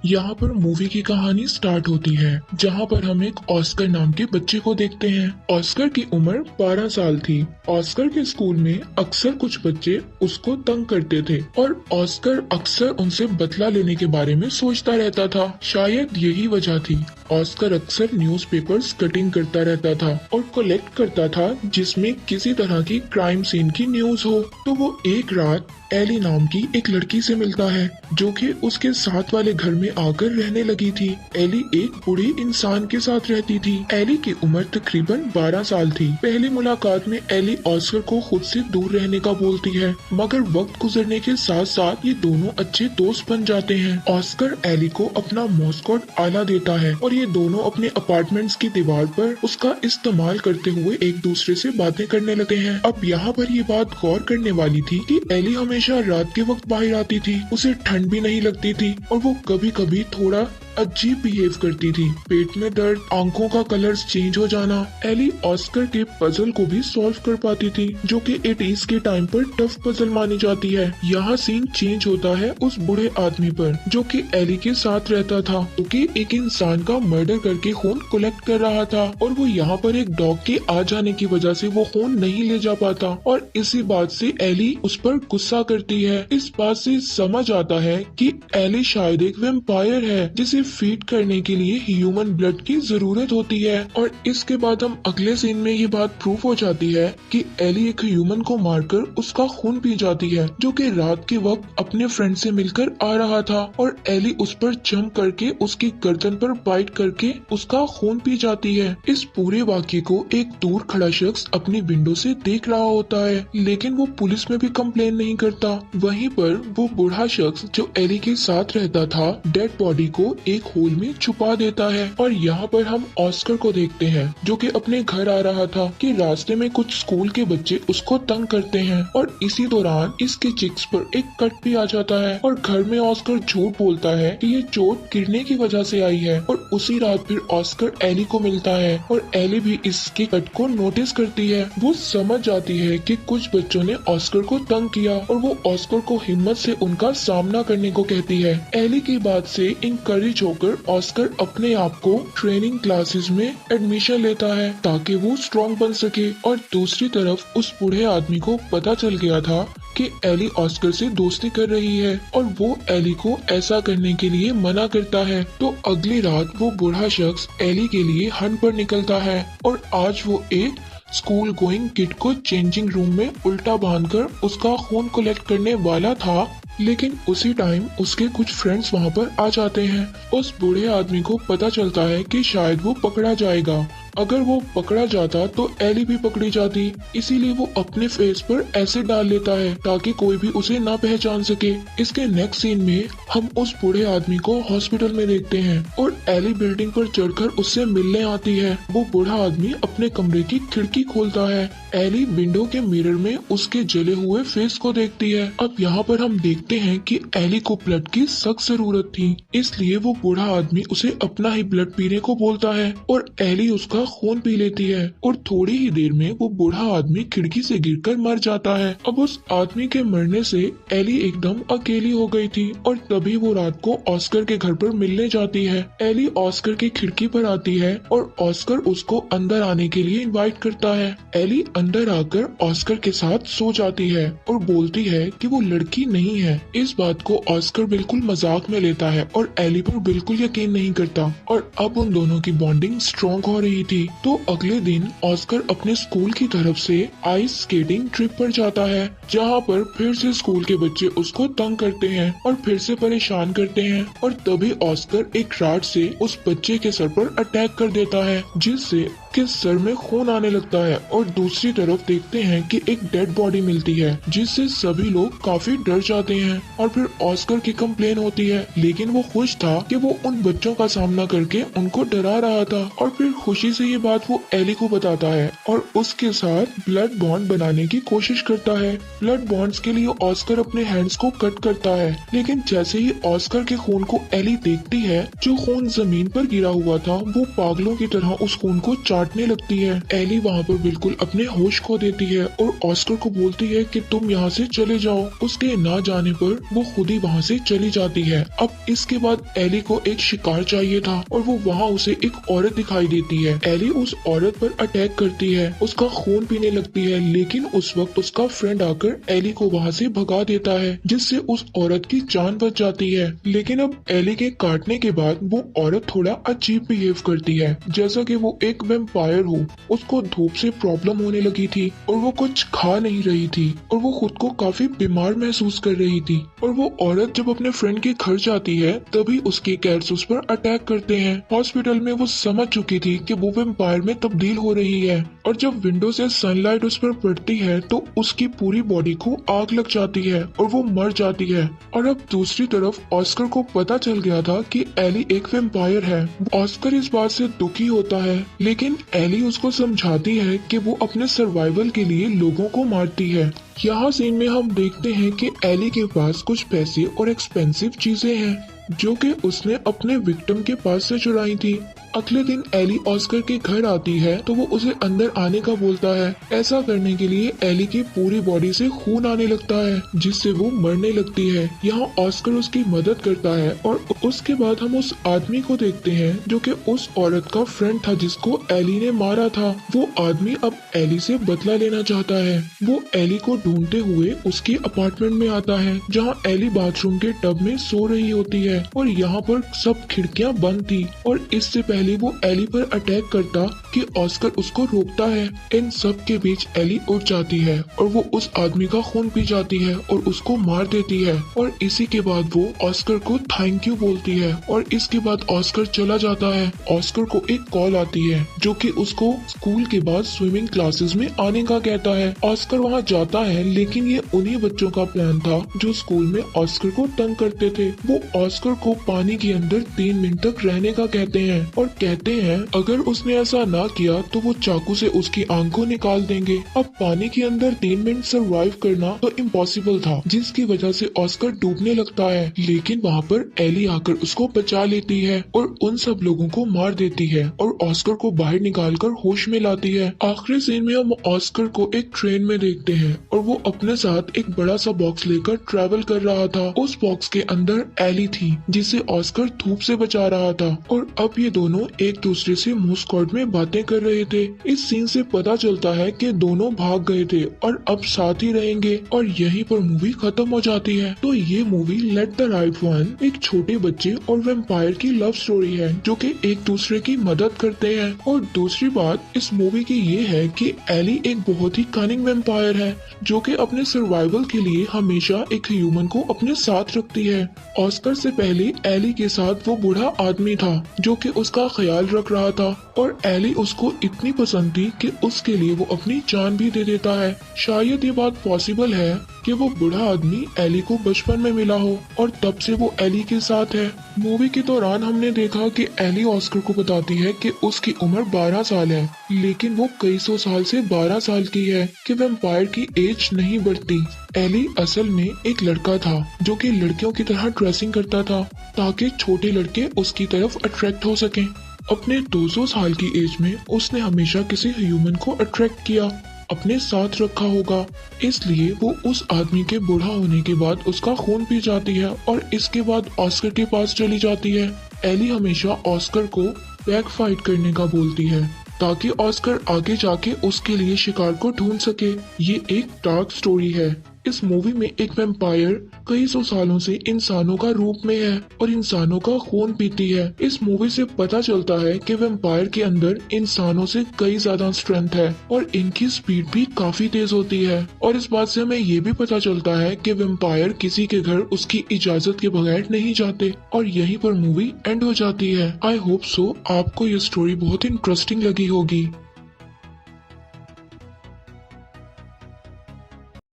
यहाँ पर मूवी की कहानी स्टार्ट होती है, जहाँ पर हम एक ऑस्कर नाम के बच्चे को देखते हैं। ऑस्कर की उम्र 12 साल थी। ऑस्कर के स्कूल में अक्सर कुछ बच्चे उसको तंग करते थे और ऑस्कर अक्सर उनसे बदला लेने के बारे में सोचता रहता था। शायद यही वजह थी। ऑस्कर अक्सर न्यूज़पेपर्स कटिंग करता रहता था और कलेक्ट करता था जिसमें किसी तरह की क्राइम सीन की न्यूज हो। तो वो एक रात एली नाम की एक लड़की से मिलता है जो कि उसके साथ वाले घर में आकर रहने लगी थी। एली एक बूढ़ी इंसान के साथ रहती थी। एली की उम्र तकरीबन 12 साल थी। पहली मुलाकात में एली ऑस्कर को खुद से दूर रहने का बोलती है, मगर वक्त गुजरने के साथ साथ ये दोनों अच्छे दोस्त बन जाते हैं। ऑस्कर एली को अपना मॉस्कोट आला देता है और ये दोनों अपने अपार्टमेंट्स की दीवार पर उसका इस्तेमाल करते हुए एक दूसरे से बातें करने लगते हैं। अब यहाँ पर ये बात गौर करने वाली थी कि एली हमेशा रात के वक्त बाहर आती थी। उसे ठंड भी नहीं लगती थी और वो कभी कभी थोड़ा अजीब बिहेव करती थी। पेट में दर्द, आंखों का कलर चेंज हो जाना। एली ऑस्कर के पजल को भी सॉल्व कर पाती थी, जो कि 80s के टाइम पर टफ पजल मानी जाती है। यहाँ सीन चेंज होता है उस बूढ़े आदमी पर जो कि एली के साथ रहता था, क्योंकि एक इंसान का मर्डर करके खून कलेक्ट कर रहा था और वो यहाँ पर एक डॉग के आ जाने की वजह से वो खून नहीं ले जा पाता और इसी बात से एली उस पर गुस्सा करती है। इस बात से समझ आता है कि एली शायद एक वैम्पायर है जिसे फीड करने के लिए ह्यूमन ब्लड की जरूरत होती है। और इसके बाद हम अगले सीन में ये बात प्रूफ हो जाती है कि एली एक ह्यूमन को मारकर उसका खून पी जाती है, जो कि रात के वक्त अपने फ्रेंड से मिलकर आ रहा था और एली उस पर जंप करके उसकी गर्दन पर बाइट करके उसका खून पी जाती है। इस पूरे वाक्य को एक दूर खड़ा शख्स अपनी विंडो से देख रहा होता है, लेकिन वो पुलिस में भी कंप्लेन नहीं करता। वहीं पर वो बूढ़ा शख्स जो एली के साथ रहता था डेड बॉडी को एक होल में छुपा देता है। और यहाँ पर हम ऑस्कर को देखते हैं जो कि अपने घर आ रहा था कि रास्ते में कुछ स्कूल के बच्चे उसको तंग करते हैं और इसी दौरान इसके चिक्स पर एक कट भी आ जाता है और घर में ऑस्कर झूठ बोलता है कि ये चोट गिरने की वजह से आई है। और उसी रात फिर ऑस्कर एली को मिलता है और एली भी इसके कट को नोटिस करती है। वो समझ जाती है कि कुछ बच्चों ने ऑस्कर को तंग किया और वो ऑस्कर को हिम्मत से उनका सामना करने को कहती है। एली की बात से इनकरेज होकर ऑस्कर अपने आप को ट्रेनिंग क्लासेस में एडमिशन लेता है ताकि वो स्ट्रॉन्ग बन सके। और दूसरी तरफ उस बूढ़े आदमी को पता चल गया था कि एली ऑस्कर से दोस्ती कर रही है और वो एली को ऐसा करने के लिए मना करता है। तो अगली रात वो बूढ़ा शख्स एली के लिए हंट पर निकलता है और आज वो एक स्कूल गोइंग किड को चेंजिंग रूम में उल्टा बांधकर उसका खून कलेक्ट करने वाला था, लेकिन उसी टाइम उसके कुछ फ्रेंड्स वहां पर आ जाते हैं। उस बूढ़े आदमी को पता चलता है कि शायद वो पकड़ा जाएगा। अगर वो पकड़ा जाता तो एली भी पकड़ी जाती, इसीलिए वो अपने फेस पर एसिड डाल लेता है ताकि कोई भी उसे ना पहचान सके। इसके नेक्स्ट सीन में हम उस बूढ़े आदमी को हॉस्पिटल में देखते हैं और एली बिल्डिंग पर चढ़कर उससे मिलने आती है। वो बूढ़ा आदमी अपने कमरे की खिड़की खोलता है। एली विंडो के मिरर में उसके जले हुए फेस को देखती है। अब यहाँ पर हम देखते हैं कि एली को ब्लड की सख्त जरूरत थी, इसलिए वो बूढ़ा आदमी उसे अपना ही ब्लड पीने को बोलता है और एली उसका खून पी लेती है और थोड़ी ही देर में वो बूढ़ा आदमी खिड़की से गिरकर मर जाता है। अब उस आदमी के मरने से एली एकदम अकेली हो गई थी और तभी वो रात को ऑस्कर के घर पर मिलने जाती है। एली ऑस्कर की खिड़की पर आती है और ऑस्कर उसको अंदर आने के लिए इनवाइट करता है। एली अंदर आकर ऑस्कर के साथ सो जाती है और बोलती है कि वो लड़की नहीं है। इस बात को ऑस्कर बिल्कुल मजाक में लेता है और एली पर बिल्कुल यकीन नहीं करता और अब उन दोनों की बॉन्डिंग स्ट्रॉन्ग हो रही थी। तो अगले दिन ऑस्कर अपने स्कूल की तरफ से आइस स्केटिंग ट्रिप पर जाता है, जहाँ पर फिर से स्कूल के बच्चे उसको तंग करते हैं और फिर से परेशान करते हैं और तभी ऑस्कर एक राड से उस बच्चे के सर पर अटैक कर देता है, जिससे के सर में खून आने लगता है। और दूसरी तरफ देखते हैं कि एक डेड बॉडी मिलती है, जिससे सभी लोग काफी डर जाते हैं और फिर ऑस्कर की कंप्लेन होती है, लेकिन वो खुश था कि वो उन बच्चों का सामना करके उनको डरा रहा था। और फिर खुशी से ये बात वो एली को बताता है और उसके साथ ब्लड बॉन्ड बनाने की कोशिश करता है। ब्लड बॉन्ड्स के लिए ऑस्कर अपने हैंड्स को कट करता है, लेकिन जैसे ही ऑस्कर के खून को एली देखती है, जो खून जमीन पर गिरा हुआ था, वो पागलों की तरह उस खून को चाट काटने लगती है। एली वहाँ पर बिल्कुल अपने होश खो देती है और ऑस्कर को बोलती है कि तुम यहाँ से चले जाओ। उसके ना जाने पर वो खुद ही वहाँ से चली जाती है। अब इसके बाद एली को एक शिकार चाहिए था और वो वहाँ उसे एक औरत दिखाई देती है। एली उस औरत पर अटैक करती है, उसका खून पीने लगती है, लेकिन उस वक्त उसका फ्रेंड आकर एली को वहाँ से भगा देता है, जिससे उस औरत की जान बच जाती है। लेकिन अब एली के काटने के बाद वो औरत थोड़ा अजीब बिहेव करती है, जैसा कि वो एक वेम्पायर हो। उसको धूप से प्रॉब्लम होने लगी थी और वो कुछ खा नहीं रही थी और वो खुद को काफी बीमार महसूस कर रही थी। और वो औरत जब अपने फ्रेंड के घर जाती है तभी उसके कैट्स उस पर अटैक करते हैं। हॉस्पिटल में वो समझ चुकी थी कि वो वेम्पायर में तब्दील हो रही है और जब विंडो से सनलाइट उस पर पड़ती है तो उसकी पूरी बॉडी को आग लग जाती है और वो मर जाती है। और अब दूसरी तरफ ऑस्कर को पता चल गया था कि एली एक वेम्पायर है। ऑस्कर इस बात से दुखी होता है, लेकिन एली उसको समझाती है कि वो अपने सर्वाइवल के लिए लोगों को मारती है। यहाँ सीन में हम देखते हैं कि एली के पास कुछ पैसे और एक्सपेंसिव चीजें हैं जो कि उसने अपने विक्टिम के पास से चुराई थी। अगले दिन एली ऑस्कर के घर आती है तो वो उसे अंदर आने का बोलता है। ऐसा करने के लिए एली की पूरी बॉडी से खून आने लगता है, जिससे वो मरने लगती है। यहाँ ऑस्कर उसकी मदद करता है और उसके बाद हम उस आदमी को देखते हैं जो कि उस औरत का फ्रेंड था जिसको एली ने मारा था। वो आदमी अब एली से बदला लेना चाहता है। वो एली को ढूंढते हुए उसके अपार्टमेंट में आता है, जहाँ एली बाथरूम के टब में सो रही होती है और यहाँ पर सब खिड़कियाँ बंद थी। और इससे पहले वो एली पर अटैक करता कि ऑस्कर उसको रोकता है। इन सब के बीच एली उठ जाती है और वो उस आदमी का खून पी जाती है और उसको मार देती है। और इसी के बाद वो ऑस्कर को थैंक यू बोलती है और इसके बाद ऑस्कर चला जाता है। ऑस्कर को एक कॉल आती है जो कि उसको स्कूल के बाद स्विमिंग क्लासेस में आने का कहता है। ऑस्कर वहाँ जाता है, लेकिन ये उन्हीं बच्चों का प्लान था जो स्कूल में ऑस्कर को तंग करते थे। वो ऑस्कर को पानी के अंदर 3 मिनट तक रहने का कहते हैं और कहते हैं अगर उसने ऐसा ना किया तो वो चाकू से उसकी आंखों निकाल देंगे। अब पानी के अंदर 3 मिनट सरवाइव करना तो इम्पॉसिबल था, जिसकी वजह से ऑस्कर डूबने लगता है। लेकिन वहाँ पर एली आकर उसको बचा लेती है और उन सब लोगों को मार देती है और ऑस्कर को बाहर निकालकर होश में लाती है। आखिरी सीन में हम ऑस्कर को एक ट्रेन में देखते हैं और वो अपने साथ एक बड़ा सा बॉक्स लेकर ट्रेवल कर रहा था। उस बॉक्स के अंदर एली थी जिसे ऑस्कर धूप से बचा रहा था और अब ये दोनों एक दूसरे से मोर्स कोड में बातें कर रहे थे। इस सीन से पता चलता है कि दोनों भाग गए थे और अब साथ ही रहेंगे और यहीं पर मूवी खत्म हो जाती है। तो ये movie let the right one एक छोटे बच्चे और वेम्पायर की लव स्टोरी है जो कि एक दूसरे की मदद करते हैं। और दूसरी बात इस मूवी की ये है कि एली एक बहुत ही कनिंग वेम्पायर है जो कि अपने सर्वाइवल के लिए हमेशा एक ह्यूमन को अपने साथ रखती है। ऑस्कर से पहले एली के साथ वो बूढ़ा आदमी था जो कि उसका ख्याल रख रहा था और एली उसको इतनी पसंद थी कि उसके लिए वो अपनी जान भी दे देता है। शायद ये बात पॉसिबल है कि वो बूढ़ा आदमी एली को बचपन में मिला हो और तब से वो एली के साथ है। मूवी के दौरान हमने देखा कि एली ऑस्कर को बताती है कि उसकी उम्र 12 साल है, लेकिन वो कई सौ साल से 12 साल की है कि वैम्पायर की एज नहीं बढ़ती। एली असल में एक लड़का था जो कि लड़कियों की तरह ड्रेसिंग करता था ताकि छोटे लड़के उसकी तरफ अट्रैक्ट हो सकें। अपने 200 साल की एज में उसने हमेशा किसी ह्यूमन को अट्रैक्ट किया, अपने साथ रखा होगा, इसलिए वो उस आदमी के बूढ़ा होने के बाद उसका खून पी जाती है और इसके बाद ऑस्कर के पास चली जाती है। एली हमेशा ऑस्कर को बैक फाइट करने का बोलती है ताकि ऑस्कर आगे जाके उसके लिए शिकार को ढूंढ सके। ये एक डार्क स्टोरी है। इस मूवी में एक वैम्पायर कई सौ सालों से इंसानों का रूप में है और इंसानों का खून पीती है। इस मूवी से पता चलता है कि वैम्पायर के अंदर इंसानों से कई ज्यादा स्ट्रेंथ है और इनकी स्पीड भी काफी तेज होती है। और इस बात से हमें ये भी पता चलता है कि वैम्पायर किसी के घर उसकी इजाजत के बगैर नहीं जाते। और यहीं पर मूवी एंड हो जाती है। आई होप सो आपको ये स्टोरी बहुत इंटरेस्टिंग लगी होगी।